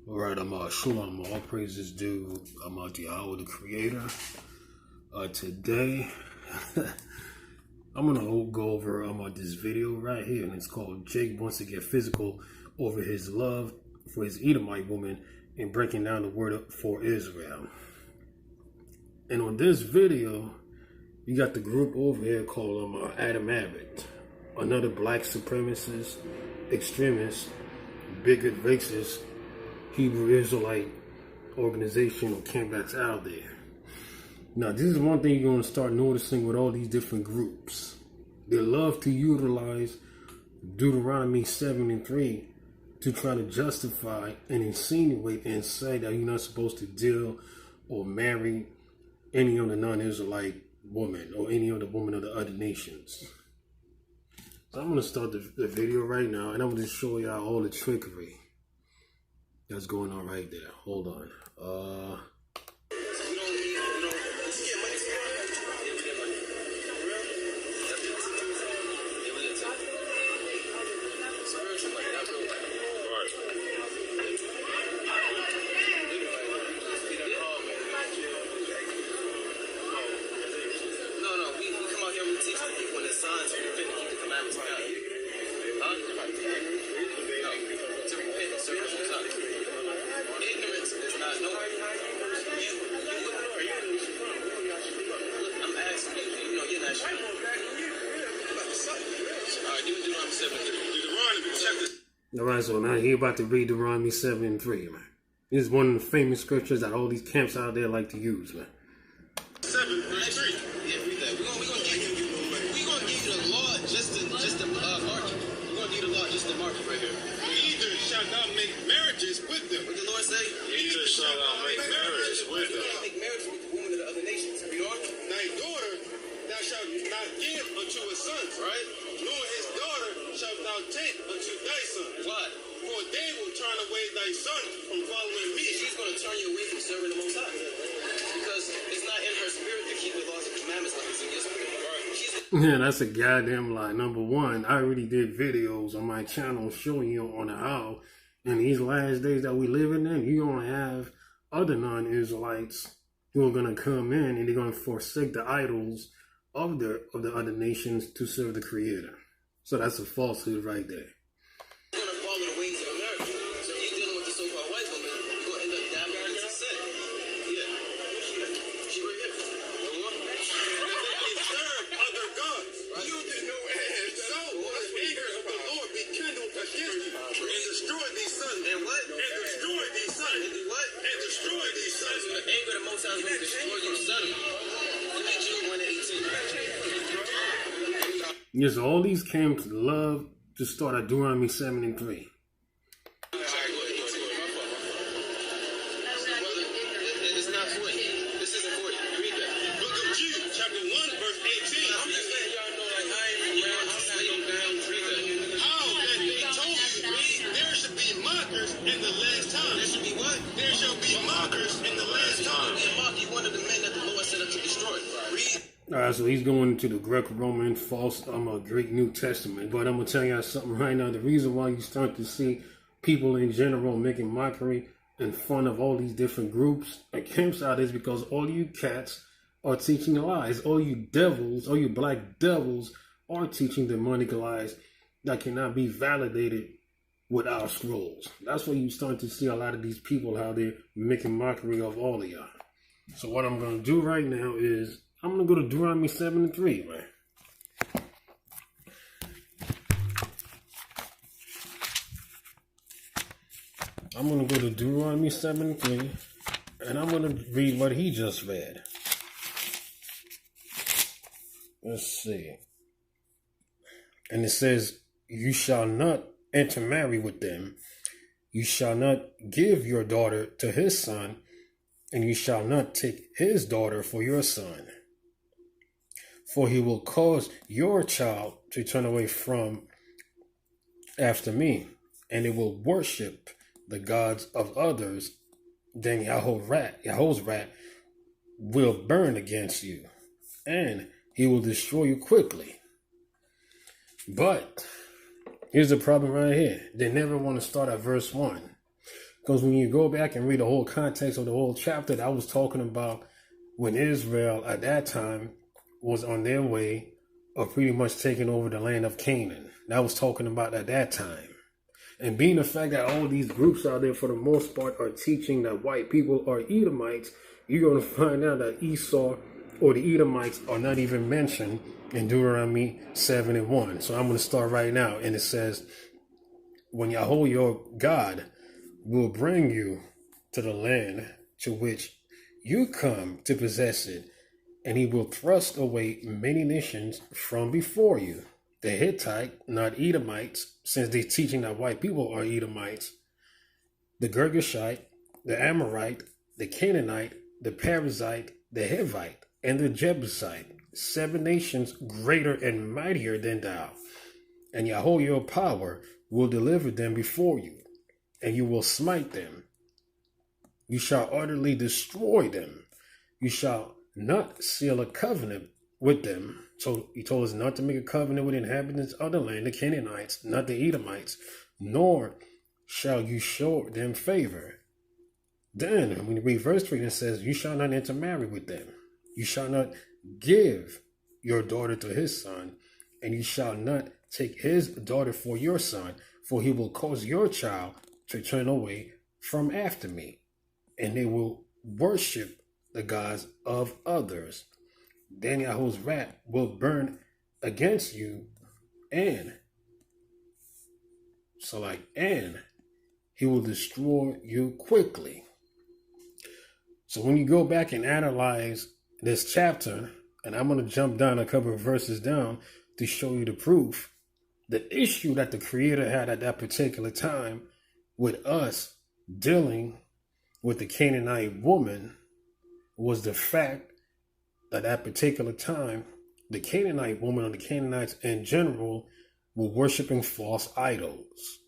All right, Shalom, all praises due. I'm Yahweh, the Creator. Today, I'm gonna go over this video right here, and it's called "Jake Wants to Get Physical Over His Love for His Edomite Woman and Breaking Down the Word for Israel." And on this video, you got the group over here called Adam Abbott, another black supremacist, extremist, bigot, racist Hebrew Israelite organization or camp that's out there. Now, this is one thing you're going to start noticing with all these different groups. They love to utilize Deuteronomy 7:3 to try to justify and insinuate and say that you're not supposed to deal or marry any other non-Israelite woman or any other woman of the other nations. So I'm going to start the video right now, and I'm going to show y'all all the trickery that's going on right there. Hold on. Alright, so now you're about to read Deuteronomy 7:3, man. This is one of the famous scriptures that all these camps out there like to use, man. 7:3. Yeah, read that. We're gonna give you the law just to mark it. We're gonna give you the law just to mark it right here. Neither shall not make marriages with them. What the Lord say? Neither shall not make marriages with them. You can't make marriage with the woman of the other nations. Read on. Thy daughter thou shalt not give unto his sons, Right? nor his daughter shalt thou take unto thy son. Why? For they will turn away thy son from following me. She's gonna turn you away from serving the Most High. Because it's not in her spirit to keep the laws and commandments like it's in your spirit. Yeah, that's a goddamn lie. Number one, I already did videos on my channel showing you on how in these last days that we living in, you're gonna have other non-Israelites who are gonna come in and they're gonna forsake the idols of the other nations to serve the Creator. So that's a falsehood right there. You're gonna follow the ways of America. So you're dealing with the so-called white woman, you're gonna end up dabbling into sin. Yeah. She right here. Go on. They serve other gods. Right. You did know, and so the anger of the Lord be kindled against you, and destroy these sons. And what? And destroy these sons. And do what? And destroy these sons. The anger of the Most High is going to destroy you suddenly. Look at Jude 1:18. Yes, all these camps love to start at Deuteronomy 7:3. It's not for you. This isn't for you. Read that. Book of Jude, chapter 1, verse 18. I'm just letting y'all know, like, I ain't around. I'm sitting down. Read that. How that they told you there should be mockers in the last time. There should be what? There shall be mockers in the last time. And mock you, one of the men that the Lord set up to destroy. Read. Alright, so he's going to the Greco-Roman false Greek New Testament. But I'm going to tell you something right now. The reason why you start to see people in general making mockery and fun of all these different groups and camps out is because all you cats are teaching lies. All you devils, all you black devils are teaching demonic lies that cannot be validated with our scrolls. That's why you start to see a lot of these people how they're making mockery of all of y'all. So what I'm going to do right now is I'm going to go to Deuteronomy 7:3, man. I'm going to go to Deuteronomy 7:3, and I'm going to read what he just read. Let's see. And it says, you shall not intermarry with them. You shall not give your daughter to his son, and you shall not take his daughter for your son. For he will cause your child to turn away from after me, and it will worship the gods of others. Then Yahweh's wrath will burn against you, and he will destroy you quickly. But here's the problem right here. They never want to start at verse 1. Because when you go back and read the whole context of the whole chapter, that was talking about when Israel at that time was on their way of pretty much taking over the land of Canaan. That was talking about at that time. And being the fact that all these groups out there, for the most part, are teaching that white people are Edomites, you're going to find out that Esau or the Edomites are not even mentioned in Deuteronomy 7:1. So I'm going to start right now. And it says, when Yahweh your God will bring you to the land to which you come to possess it, and he will thrust away many nations from before you. The Hittite, not Edomites, since they're teaching that white people are Edomites. The Girgashite, the Amorite, the Canaanite, the Perizzite, the Hivite, and the Jebusite. 7 nations greater and mightier than thou. And Yahweh your power will deliver them before you, and you will smite them. You shall utterly destroy them. You shall not seal a covenant with them. So he told us not to make a covenant with inhabitants of the land, the Canaanites, not the Edomites, nor shall you show them favor. Then, when you read verse 3, it says, you shall not intermarry with them. You shall not give your daughter to his son, and you shall not take his daughter for your son, for he will cause your child to turn away from after me, and they will worship the gods of others. Then Yahweh's wrath will burn against you, and he will destroy you quickly. So when you go back and analyze this chapter, and I'm going to jump down a couple of verses down to show you the proof, the issue that the Creator had at that particular time with us dealing with the Canaanite woman was the fact at that particular time, the Canaanite woman or the Canaanites in general were worshiping false idols.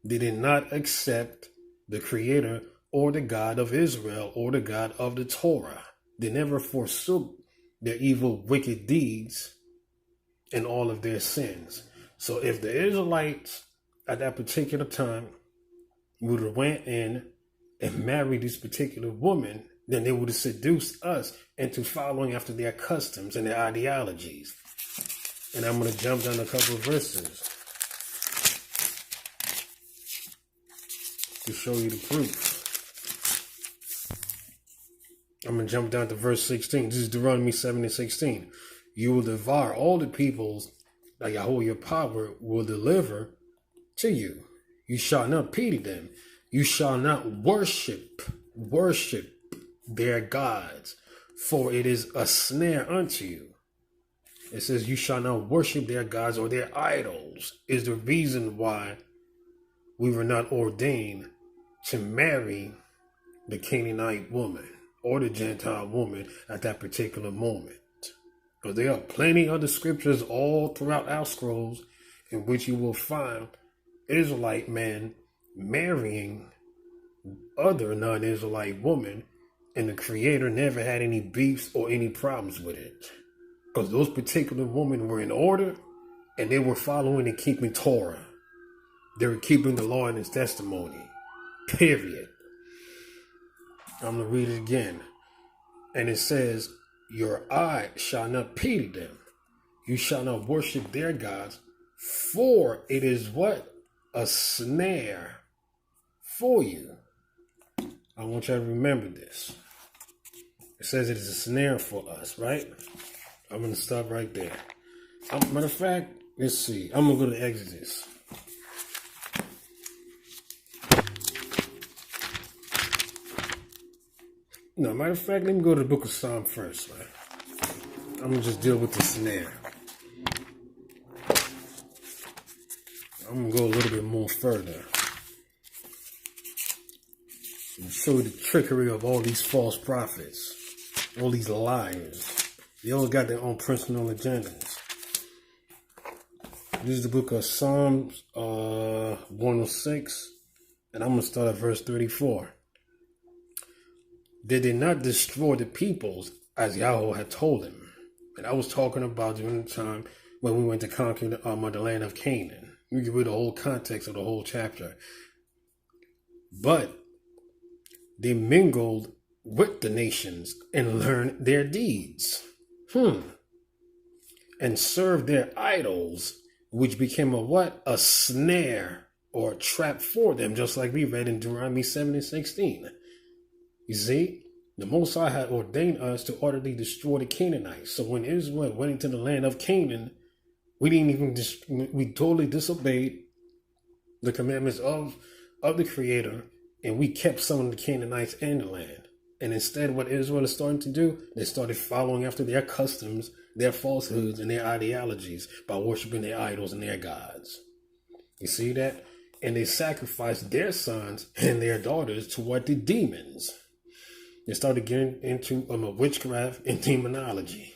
They did not accept the Creator or the God of Israel or the God of the Torah. They never forsook their evil, wicked deeds and all of their sins. So if the Israelites at that particular time would have went in and married this particular woman, then they would have seduced us into following after their customs and their ideologies. And I'm going to jump down a couple of verses to show you the proof. I'm going to jump down to verse 16. This is Deuteronomy 7:16. You will devour all the peoples that Yahweh your power will deliver to you. You shall not pity them. You shall not worship their gods, for it is a snare unto you. It says you shall not worship their gods or their idols is the reason why we were not ordained to marry the Canaanite woman or the Gentile woman at that particular moment. Because there are plenty of the scriptures all throughout our scrolls in which you will find Israelite men marrying other non-Israelite women, and the Creator never had any beefs or any problems with it. Because those particular women were in order, and they were following and keeping Torah. They were keeping the law and his testimony. Period. I'm going to read it again. And it says, your eye shall not pity them. You shall not worship their gods, for it is what? A snare for you. I want you to remember this. It says it is a snare for us, right? I'm going to stop right there. Matter of fact, let's see. I'm going to go to Exodus. No, matter of fact, let me go to the book of Psalm first, right? I'm going to just deal with the snare. I'm going to go a little bit more further and show you the trickery of all these false prophets, all these liars. They all got their own personal agendas. This is the book of Psalms 106, and I'm going to start at verse 34. They did not destroy the peoples as Yahweh had told them. And I was talking about during the time when we went to conquer the, the land of Canaan. You can read the whole context of the whole chapter. but they mingled with the nations and learned their deeds. And served their idols, which became a what? A snare or a trap for them, just like we read in Deuteronomy 7 and 16. You see, the Most High had ordained us to utterly destroy the Canaanites. So when Israel went into the land of Canaan, we totally disobeyed the commandments of the Creator, and we kept some of the Canaanites in the land. And instead, what Israel is starting to do, they started following after their customs, their falsehoods, and their ideologies by worshiping their idols and their gods. You see that? And they sacrificed their sons and their daughters to what? The demons. They started getting into witchcraft and demonology.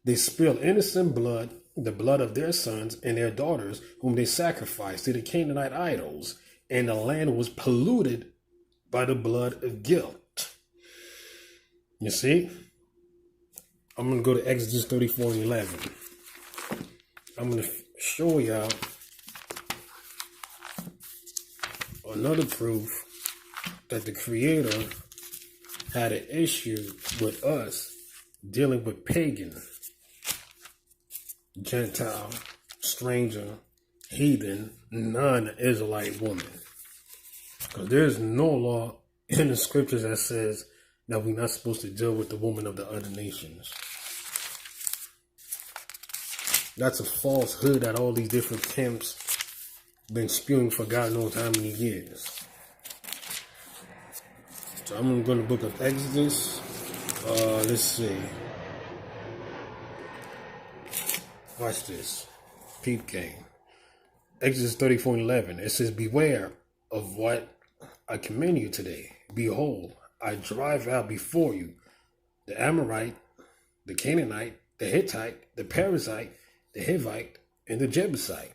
They spilled innocent blood, the blood of their sons and their daughters, whom they sacrificed to the Canaanite idols, and the land was polluted by the blood of guilt. You see? I'm going to go to Exodus 34 and 11. I'm going to show y'all another proof that the Creator had an issue with us dealing with pagan, Gentile, stranger, heathen, non-Israelite woman. Because there's no law in the scriptures that says that we're not supposed to deal with the woman of the other nations. That's a falsehood that all these different camps been spewing for God knows how many years. So I'm going to the book of Exodus. Let's see. Watch this. Peep game. Exodus 34 and 11. It says, beware of what I command you today. Behold, I drive out before you the Amorite, the Canaanite, the Hittite, the Perizzite, the Hivite, and the Jebusite.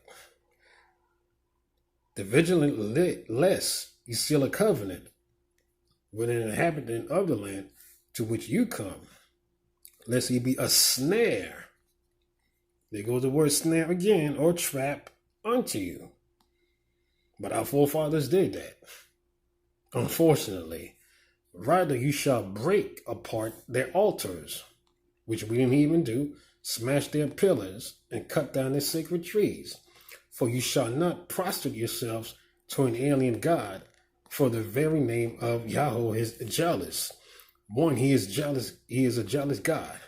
The vigilant lest you seal a covenant with an inhabitant of the land to which you come, lest he be a snare. There goes the word snare again, or trap unto you. But our forefathers did that. Unfortunately, rather you shall break apart their altars, which we didn't even do, smash their pillars, and cut down their sacred trees. For you shall not prostrate yourselves to an alien god, for the very name of Yahweh is jealous. One, he is jealous, he is a jealous God.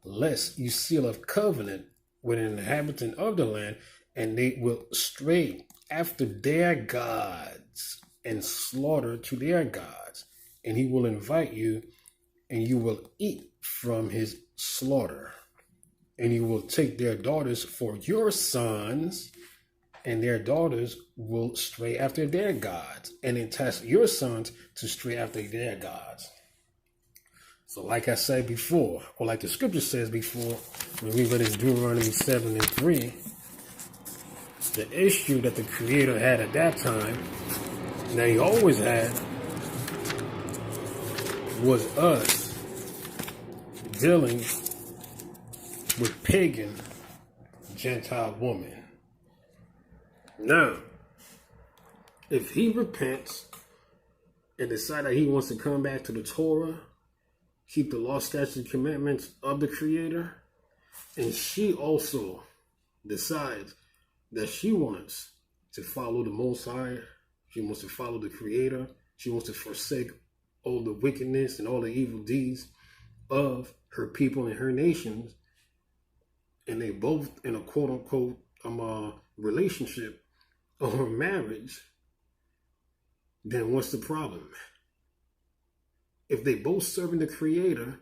Lest you seal a covenant with an inhabitant of the land, and they will stray after their gods and slaughter to their gods. And he will invite you, and you will eat from his slaughter. And you will take their daughters for your sons, and their daughters will stray after their gods, and entice your sons to stray after their gods. So like I said before, or like the scripture says before, when we read in Deuteronomy 7 and 3, the issue that the Creator had at that time, that he always had, was us dealing with pagan Gentile woman. Now, if he repents and decides that he wants to come back to the Torah, keep the law, statutes, and commandments of the Creator, and she also decides that she wants to follow the Most High, she wants to follow the Creator, she wants to forsake all the wickedness and all the evil deeds of her people and her nations, and they both in a quote-unquote relationship or marriage, then what's the problem? If they both serving the Creator,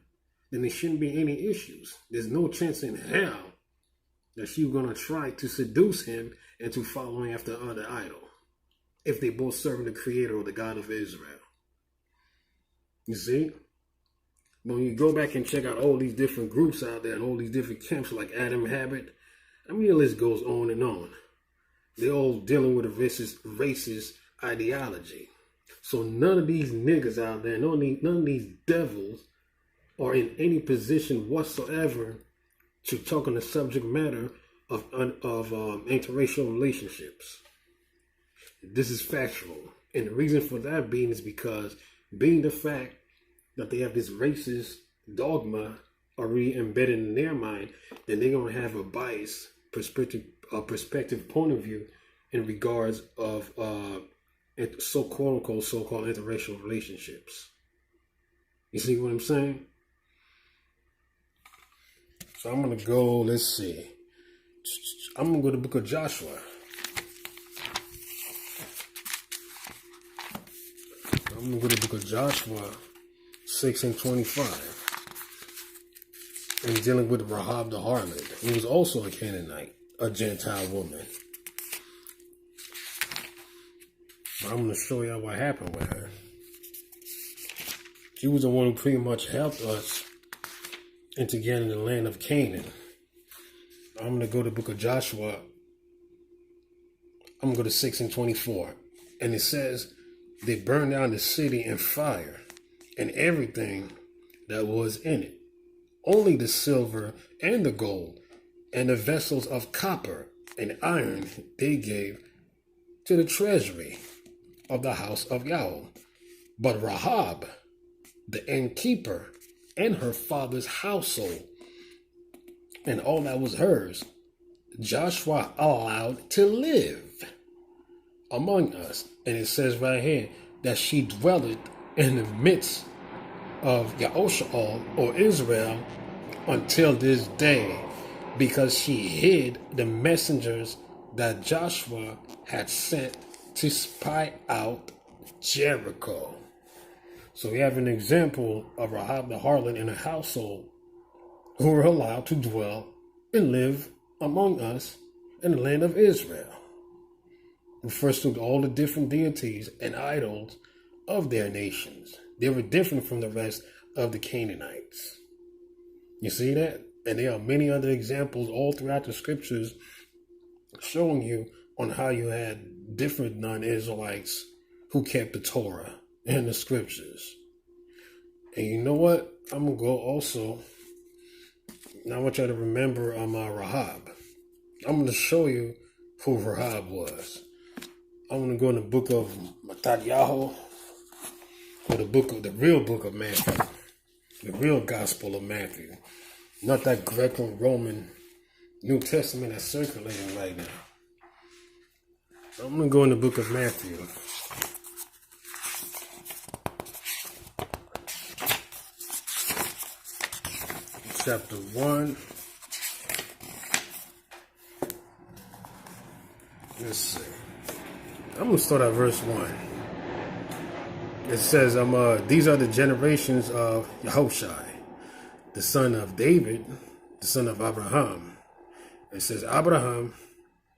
then there shouldn't be any issues. There's no chance in hell that she's going to try to seduce him into following after other idol, if they both serving the Creator or the God of Israel. You see? When you go back and check out all these different groups out there and all these different camps like Adam Habit, I mean, the list goes on and on. They're all dealing with a racist ideology. So none of these niggas out there, none of these devils are in any position whatsoever to talk on the subject matter of interracial relationships. This is factual. And the reason for that being is because being the fact that they have this racist dogma already embedded in their mind, then they're going to have a biased perspective point of view in regards of so-called interracial relationships. You see what I'm saying? So I'm going to go, let's see. I'm going to go to the book of Joshua. I'm going to go to the book of Joshua 6:25. And dealing with Rahab the harlot, who was also a Canaanite, a Gentile woman. But I'm going to show y'all what happened with her. She was the one who pretty much helped us into getting the land of Canaan. I'm going to go to the book of Joshua. I'm going to go to 6:24. And it says, they burned down the city in fire and everything that was in it. Only the silver and the gold and the vessels of copper and iron they gave to the treasury of the house of Yahweh. But Rahab, the innkeeper, and her father's household, and all that was hers, Joshua allowed to live among us. And it says right here that she dwelled in the midst of Yahushua or Israel until this day, because she hid the messengers that Joshua had sent to spy out Jericho. So we have an example of Rahab the harlot in a household who were allowed to dwell and live among us in the land of Israel. It refers to all the different deities and idols of their nations. They were different from the rest of the Canaanites. You see that? And there are many other examples all throughout the scriptures showing you on how you had different non-Israelites who kept the Torah and the scriptures. And you know what? I'm going to go also. Now I want you to remember Rahab. I'm going to show you who Rahab was. I'm going to go in the book of Mattatyahu, or the real book of Matthew, the real gospel of Matthew, not that Greco-Roman New Testament that's circulating right now. I'm going to go in the book of Matthew. Chapter 1. Let's see. I'm going to start at verse 1. It says, these are the generations of Yahushai, the son of David, the son of Abraham. It says, Abraham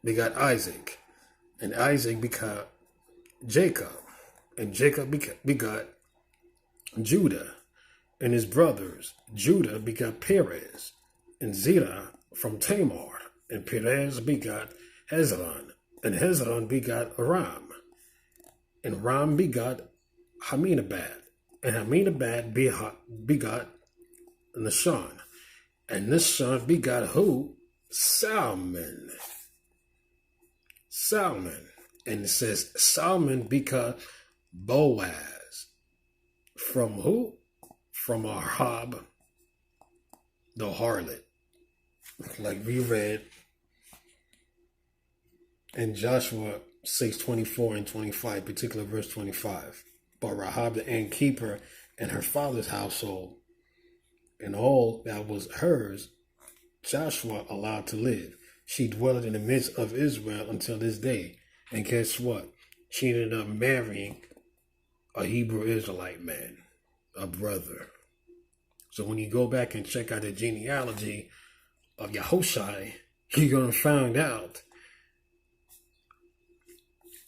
begot Isaac, and Isaac begot Jacob, and Jacob begot Judah and his brothers. Judah begot Perez and Zerah from Tamar, and Perez begot Hezron, and Hezron begot Aram, and Ram begot Haminabad, and Haminabad begot Nahshon, and Nahshon begot who? Salmon. And it says Salmon begot Boaz. From who? From Rahab the harlot, like we read in Joshua 6:24 and 25, particular verse 25. But Rahab the innkeeper and her father's household and all that was hers, Joshua allowed to live. She dwelled in the midst of Israel until this day. And guess what? She ended up marrying a Hebrew Israelite man, a brother. So when you go back and check out the genealogy of Yahushai, you're going to find out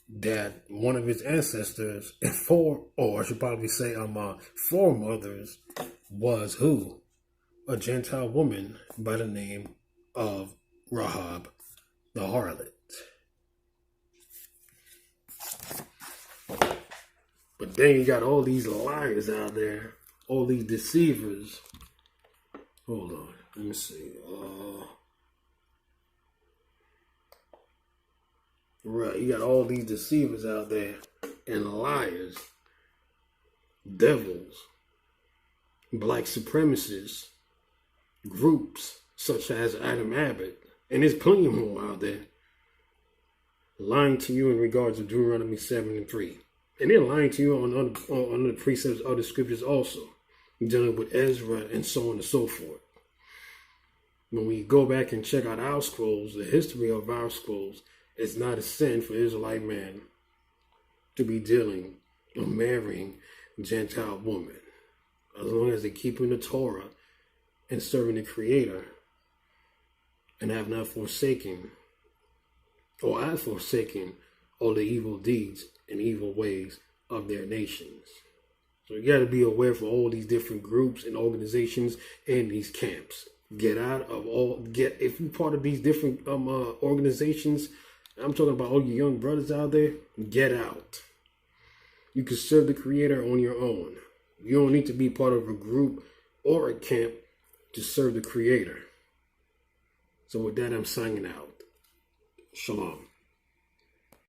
that one of his ancestors, or I should probably say foremothers, was who? A Gentile woman by the name of Rahab the harlot. But then you got all these liars out there, all these deceivers. Hold on, let me see. Right, you got all these deceivers out there, and liars, devils, black supremacists, groups such as Adam Abbott, and there's plenty more out there, lying to you in regards to Deuteronomy 7:3. And they're lying to you on the precepts of the scriptures also, dealing with Ezra and so on and so forth. When we go back and check out our scrolls, the history of our scrolls, it's not a sin for Israelite man to be dealing or marrying Gentile women, as long as they're keeping the Torah and serving the Creator and have not forsaken or have forsaken all the evil deeds and evil ways of their nations. So you got to be aware for all these different groups and organizations and these camps. Get out of if you're part of these different organizations, I'm talking about all you young brothers out there, get out. You can serve the Creator on your own. You don't need to be part of a group or a camp to serve the Creator. So with that, I'm signing out. Shalom.